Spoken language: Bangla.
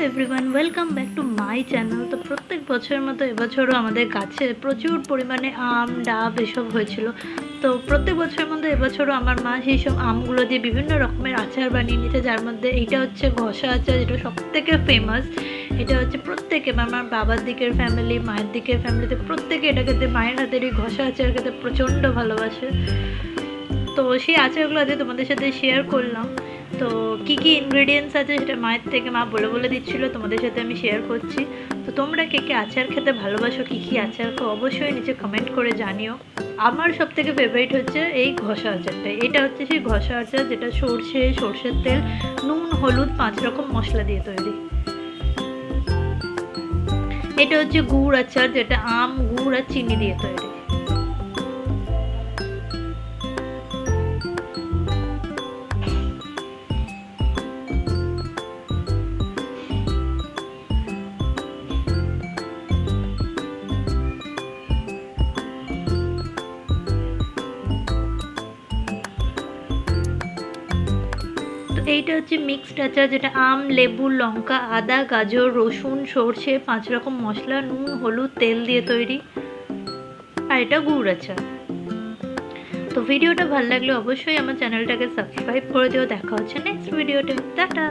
Everyone, welcome back to my channel. তো প্রত্যেক বছরের মতো এবছরও আমাদের গাছে প্রচুর পরিমাণে আম ডাব এসব হয়েছিল। তো প্রত্যেক বছরের মধ্যে এবছরও আমার মা সেই সব আমগুলো দিয়ে বিভিন্ন রকমের আচার বানিয়ে নিয়েছে, যার মধ্যে এইটা হচ্ছে ঘষা আচার, যেটা সবথেকে ফেমাস। এটা হচ্ছে প্রত্যেকে, আমার বাবার দিকের ফ্যামিলি, মায়ের দিকের ফ্যামিলিতে প্রত্যেকে এটা খেতে, মায়ের হাতের এই ঘষা আচার খেতে প্রচণ্ড ভালোবাসে। তো সেই আচারগুলো আজকে তোমাদের সাথে শেয়ার করলাম। তো কী কী ইনগ্রেডিয়েন্টস আছে সেটা মায়ের থেকে মা বলে দিচ্ছিলো, তোমাদের সাথে আমি শেয়ার করছি। তো তোমরা কে কে আচার খেতে ভালোবাসো, কী কী আচার খাও, অবশ্যই নিচে কমেন্ট করে জানিও। আমার সবথেকে ফেভারিট হচ্ছে এই ঘষা আচারটা। এটা হচ্ছে সেই ঘষা আচার যেটা সর্ষের তেল, নুন, হলুদ, 5 রকম মশলা দিয়ে তৈরি। এটা হচ্ছে গুড় আচার, যেটা আম, গুড় আর চিনি দিয়ে তৈরি। এইটা হচ্ছে মিক্সড আচার, যেটা আম, লেবু, লঙ্কা, আদা, গাজর, রসুন, সর্ষে, 5 রকম মশলা, নুন, হলুদ, তেল দিয়ে তৈরি। আর এটা গুড় আচার। তো ভিডিওটা ভালো লাগলে অবশ্যই আমার চ্যানেলটাকে সাবস্ক্রাইব করে দিও। দেখা হচ্ছে নেক্সট ভিডিওতে। টাটা।